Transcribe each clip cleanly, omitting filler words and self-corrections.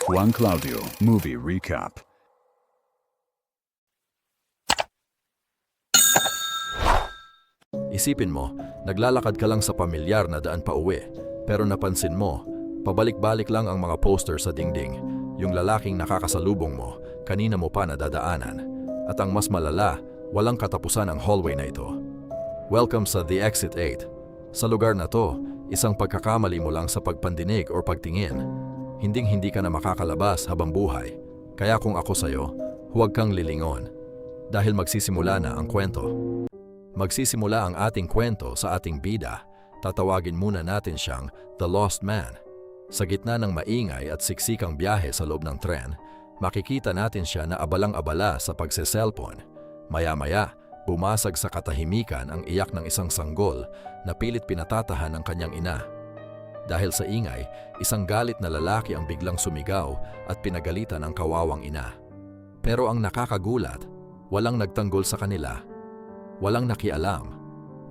Juan Claudio Movie Recap. Isipin mo, naglalakad ka lang sa pamilyar na daan pa uwi, pero napansin mo, pabalik-balik lang ang mga poster sa dingding, yung lalaking nakakasalubong mo, kanina mo pa nadadaanan. At ang mas malala, walang katapusan ang hallway na ito. Welcome sa The Exit 8. Sa lugar na to, isang pagkakamali mo lang sa pagpandinig o pagtingin. Hinding-hindi ka na makakalabas habang buhay. Kaya kung ako sa'yo, huwag kang lilingon. Dahil magsisimula na ang kwento. Magsisimula ang ating kwento sa ating bida. Tatawagin muna natin siyang The Lost Man. Sa gitna ng maingay at siksikang biyahe sa loob ng tren, makikita natin siya na abalang-abala sa pagse-cellphone. Maya-maya, bumasag sa katahimikan ang iyak ng isang sanggol na pilit pinatatahan ng kanyang ina. Dahil sa ingay, isang galit na lalaki ang biglang sumigaw at pinagalitan ang kawawang ina. Pero ang nakakagulat, walang nagtanggol sa kanila. Walang nakialam.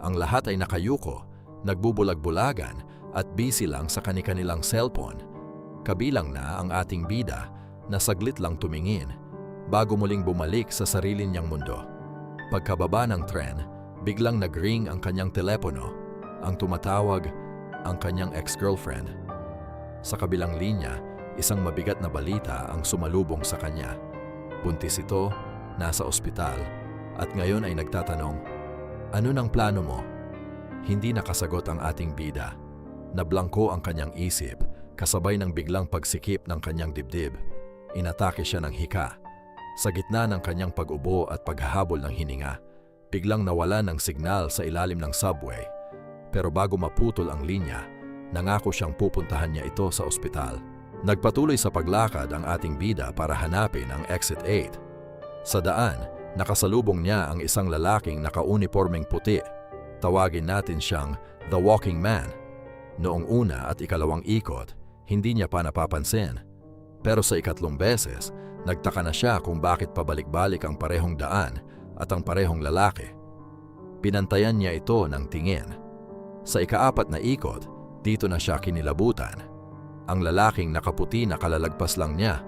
Ang lahat ay nakayuko, nagbubulag-bulagan at busy lang sa kani-kanilang cellphone. Kabilang na ang ating bida na saglit lang tumingin bago muling bumalik sa sarili niyang mundo. Pagkababa ng tren, biglang nag-ring ang kanyang telepono. Ang tumatawag, ang kanyang ex-girlfriend. Sa kabilang linya, isang mabigat na balita ang sumalubong sa kanya. Buntis ito, nasa ospital, at ngayon ay nagtatanong, ano nang plano mo? Hindi nakasagot ang ating bida. Nablangko ang kanyang isip, kasabay ng biglang pagsikip ng kanyang dibdib. Inatake siya ng hika. Sa gitna ng kanyang pag-ubo at paghahabol ng hininga, biglang nawala ng signal sa ilalim ng subway. Pero bago maputol ang linya, nangako siyang pupuntahan niya ito sa ospital. Nagpatuloy sa paglakad ang ating bida para hanapin ang Exit 8. Sa daan, nakasalubong niya ang isang lalaking nakaunipormeng puti. Tawagin natin siyang The Walking Man. Noong una at ikalawang ikot, hindi niya pa napapansin. Pero sa ikatlong beses, nagtaka na siya kung bakit pabalik-balik ang parehong daan at ang parehong lalaki. Pinantayan niya ito ng tingin. Sa ikaapat na ikot, dito na siya kinilabutan. Ang lalaking nakaputi na kalalagpas lang niya.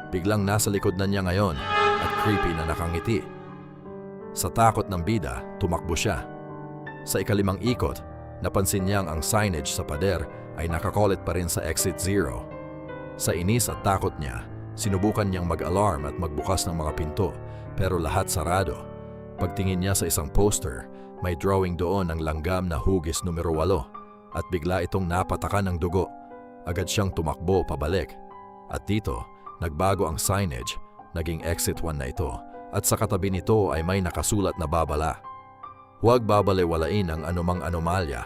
Biglang nasa likod na niya ngayon at creepy na nakangiti. Sa takot ng bida, tumakbo siya. Sa ikalimang ikot, napansin niyang ang signage sa pader ay nakakolet pa rin sa Exit 0. Sa inis at takot niya, sinubukan niyang mag-alarm at magbukas ng mga pinto, pero lahat sarado. Pagtingin niya sa isang poster, may drawing doon ng langgam na hugis numero 8 at bigla itong napatakan ng dugo. Agad siyang tumakbo pabalik. At dito, nagbago ang signage, naging Exit 1 na ito, at sa katabi nito ay may nakasulat na babala. Huwag babalewalain ang anumang anomalya.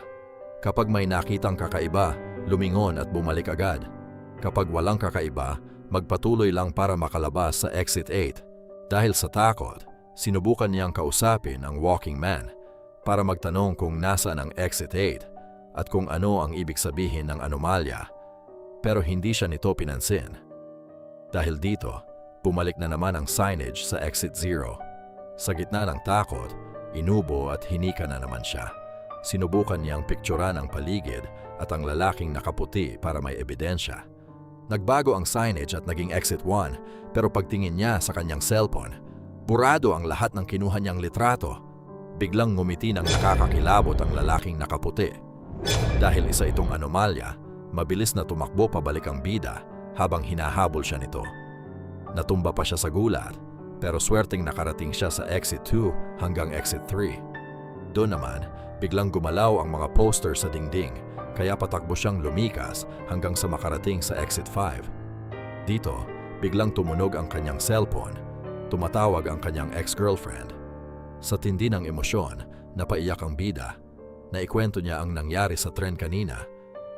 Kapag may nakitang kakaiba, lumingon at bumalik agad. Kapag walang kakaiba, magpatuloy lang para makalabas sa Exit 8. Dahil sa takot, sinubukan niyang kausapin ang Walking Man para magtanong kung nasaan ang Exit 8 at kung ano ang ibig sabihin ng anomalya. Pero hindi siya nito pinansin. Dahil dito, bumalik na naman ang signage sa Exit 0. Sa gitna ng takot, inubo at hinika na naman siya. Sinubukan niyang pikturan ang paligid at ang lalaking nakaputi para may ebidensya. Nagbago ang signage at naging Exit 1, pero pagtingin niya sa kanyang cellphone, burado ang lahat ng kinuha niyang litrato. Biglang ngumiti ng nakakakilabot ang lalaking nakaputi. Dahil isa itong anomalya, mabilis na tumakbo pabalik ang bida habang hinahabol siya nito. Natumba pa siya sa gulat, pero swerteng nakarating siya sa Exit 2 hanggang Exit 3. Doon naman, biglang gumalaw ang mga poster sa dingding, kaya patakbo siyang lumikas hanggang sa makarating sa Exit 5. Dito, biglang tumunog ang kanyang cellphone. Tumatawag ang kanyang ex-girlfriend. Sa tindi ng emosyon, napaiyak ang bida. Naikwento niya ang nangyari sa tren kanina,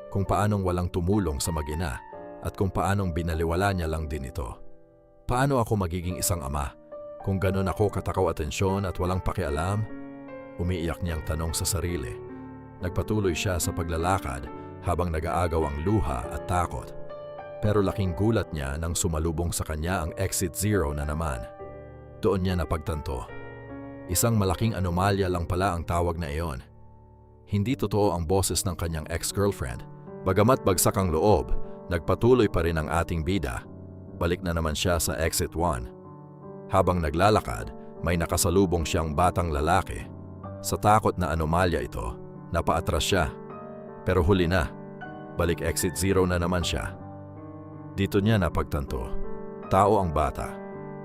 kung paanong walang tumulong sa mag-ina at kung paanong binaliwala niya lang din ito. Paano ako magiging isang ama kung ganun ako katakaw atensyon at walang pakialam? Umiiyak niyang tanong sa sarili. Nagpatuloy siya sa paglalakad habang nag-aagaw ang luha at takot. Pero laking gulat niya nang sumalubong sa kanya ang Exit 0 na naman. Doon niya napagtanto. Isang malaking anomalya lang pala ang tawag na iyon. Hindi totoo ang boses ng kanyang ex-girlfriend. Bagamat bagsak ang loob, Nagpatuloy pa rin ang ating bida. Balik na naman siya sa exit 1. Habang naglalakad, may nakasalubong siyang batang lalaki. Sa takot na anomalya ito, napaatras siya. Pero huli na. Balik exit 0 na naman siya. Dito niya napagtanto. Tao ang bata,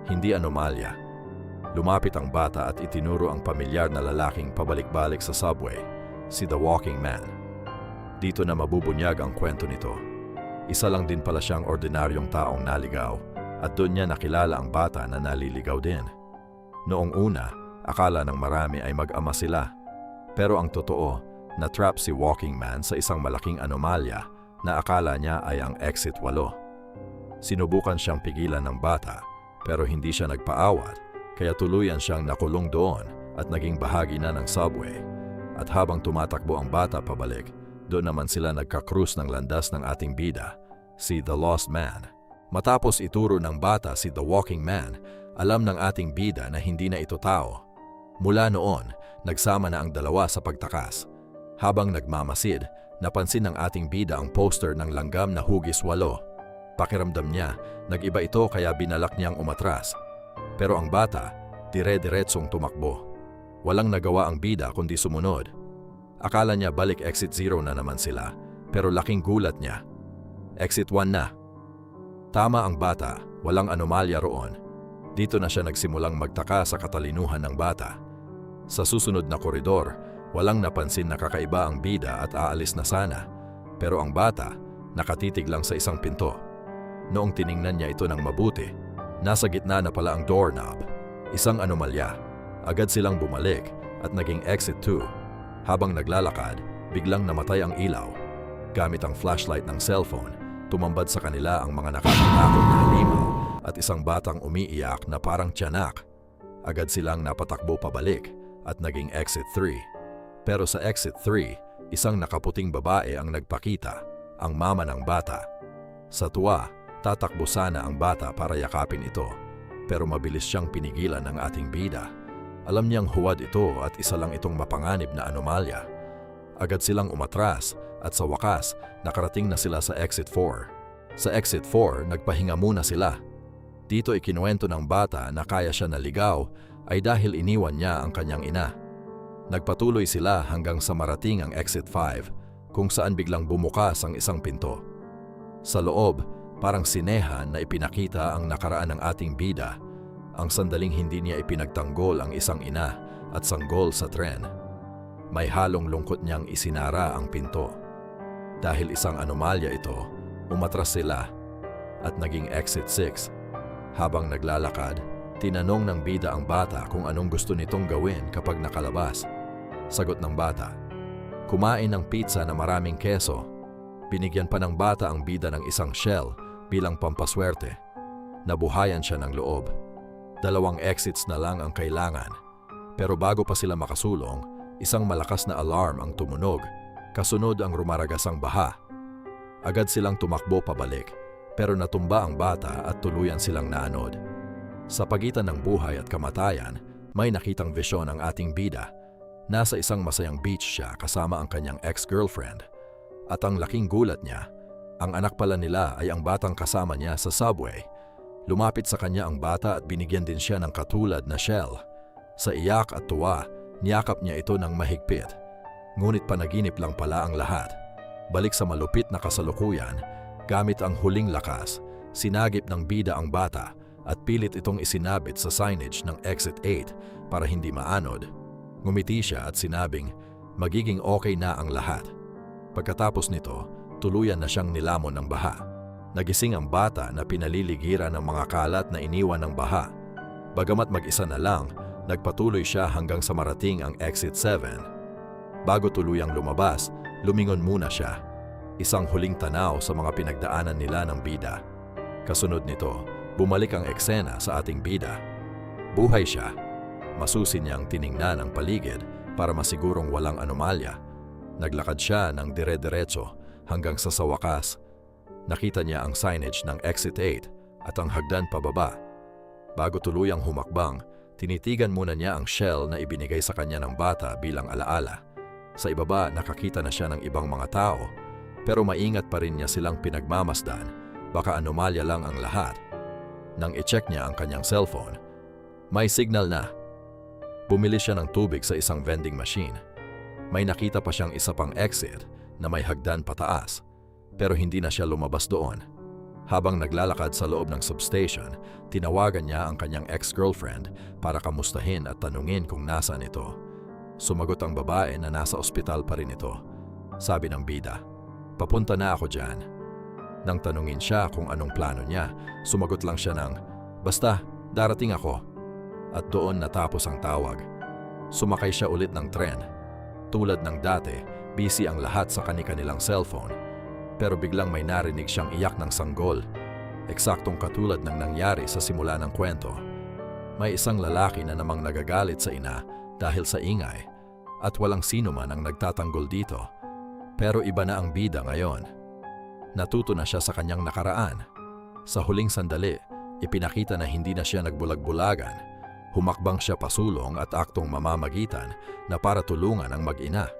hindi anomalya. Lumapit ang bata at itinuro ang pamilyar na lalaking pabalik-balik sa subway, si The Walking Man. Dito na mabubunyag ang kwento nito. Isa lang din pala siyang ordinaryong taong naligaw at doon niya nakilala ang bata na naliligaw din. Noong una, akala ng marami ay mag-ama sila. Pero ang totoo, na-trap si Walking Man sa isang malaking anomalya na akala niya ay ang exit 8. Sinubukan siyang pigilan ng bata pero hindi siya nagpaawat kaya tuluyan siyang nakulong doon at naging bahagi na ng subway. At habang tumatakbo ang bata pabalik, doon naman sila nagkakrus ng landas ng ating bida, si The Lost Man. Matapos ituro ng bata si The Walking Man, alam ng ating bida na hindi na ito tao. Mula noon, nagsama na ang dalawa sa pagtakas. Habang nagmamasid, napansin ng ating bida ang poster ng langgam na hugis 8. Pakiramdam niya, nag-iba ito kaya binalak niyang umatras. Pero ang bata, dire-diretsong tumakbo. Walang nagawa ang bida kundi sumunod. Akala niya balik exit 0 na naman sila, pero laking gulat niya. Exit 1 na. Tama ang bata, walang anomalya roon. Dito na siya nagsimulang magtaka sa katalinuhan ng bata. Sa susunod na koridor, walang napansin na kakaiba ang bida at aalis na sana. Pero ang bata, nakatitig lang sa isang pinto. Noong tiningnan niya ito ng mabuti, nasa gitna na pala ang doorknob. Isang anomalya. Agad silang bumalik at naging exit 2. Habang naglalakad, biglang namatay ang ilaw. Gamit ang flashlight ng cellphone, tumambad sa kanila ang mga nakakatakot na halimaw at isang batang umiiyak na parang tiyanak. Agad silang napatakbo pabalik at naging exit 3. Pero sa exit 3, isang nakaputing babae ang nagpakita, ang mama ng bata. Sa tuwa, tatakbo sana ang bata para yakapin ito, pero mabilis siyang pinigilan ng ating bida. Alam niyang huwad ito at isa lang itong mapanganib na anomalya. Agad silang umatras at sa wakas, nakarating na sila sa exit 4. Sa exit 4, nagpahinga muna sila. Dito ikinuwento ng bata na kaya siya naligaw ay dahil iniwan niya ang kanyang ina. Nagpatuloy sila hanggang sa marating ang exit 5 kung saan biglang bumukas ang isang pinto. Sa loob, parang sinehan na ipinakita ang nakaraan ng ating bida. Ang sandaling hindi niya ipinagtanggol ang isang ina at sanggol sa tren. May halong lungkot niyang isinara ang pinto. Dahil isang anomalya ito, umatras sila at naging exit 6. Habang naglalakad, tinanong ng bida ang bata kung anong gusto nitong gawin kapag nakalabas. Sagot ng bata, kumain ng pizza na maraming keso. Binigyan pa ng bata ang bida ng isang shell bilang pampaswerte. Nabuhayan siya ng loob. 2 exits na lang ang kailangan. Pero bago pa sila makasulong, isang malakas na alarm ang tumunog. Kasunod ang rumaragasang baha. Agad silang tumakbo pabalik, pero natumba ang bata at tuluyan silang naanod. Sa pagitan ng buhay at kamatayan, may nakitang visyon ang ating bida. Nasa isang masayang beach siya kasama ang kanyang ex-girlfriend. At ang laking gulat niya, ang anak pala nila ay ang batang kasama niya sa subway. Lumapit sa kanya ang bata at binigyan din siya ng katulad na shell. Sa iyak at tuwa, niyakap niya ito ng mahigpit. Ngunit panaginip lang pala ang lahat. Balik sa malupit na kasalukuyan, gamit ang huling lakas, sinagip ng bida ang bata at pilit itong isinabit sa signage ng exit 8 para hindi maanod. Ngumiti siya at sinabing, magiging okay na ang lahat. Pagkatapos nito, tuluyan na siyang nilamon ng baha. Nagising ang bata na pinaliligiran ng mga kalat na iniwan ng baha. Bagamat mag-isa na lang, nagpatuloy siya hanggang sa marating ang exit 7. Bago tuluyang lumabas, lumingon muna siya. Isang huling tanaw sa mga pinagdaanan nila ng bida. Kasunod nito, bumalik ang eksena sa ating bida. Buhay siya. Masusi niyang tiningnan ang paligid para masigurong walang anomalya. Naglakad siya ng dire-diretso hanggang sa wakas. Nakita niya ang signage ng exit 8 at ang hagdan pababa. Bago tuluyang humakbang, tinitigan muna niya ang shell na ibinigay sa kanya ng bata bilang alaala. Sa ibaba, nakakita na siya ng ibang mga tao. Pero maingat pa rin niya silang pinagmamasdan, baka anomalya lang ang lahat. Nang i-check niya ang kanyang cellphone, may signal na. Bumili siya ng tubig sa isang vending machine. May nakita pa siyang isa pang exit na may hagdan pataas, pero hindi na siya lumabas doon. Habang naglalakad sa loob ng substation, tinawagan niya ang kanyang ex-girlfriend para kamustahin at tanungin kung nasaan ito. Sumagot ang babae na nasa ospital pa rin ito. Sabi ng bida, "Papunta na ako dyan." Nang tanungin siya kung anong plano niya, sumagot lang siya ng, "Basta, darating ako." At doon natapos ang tawag. Sumakay siya ulit ng tren. Tulad ng dati, busy ang lahat sa kani-kanilang cellphone. Pero biglang may narinig siyang iyak ng sanggol. Eksaktong katulad ng nangyari sa simula ng kwento. May isang lalaki na namang nagagalit sa ina dahil sa ingay at walang sino man ang nagtatanggol dito. Pero iba na ang bida ngayon. Natuto na siya sa kanyang nakaraan. Sa huling sandali, ipinakita na hindi na siya nagbulag-bulagan. Humakbang siya pasulong at aktong mamamagitan na para tulungan ang mag-ina.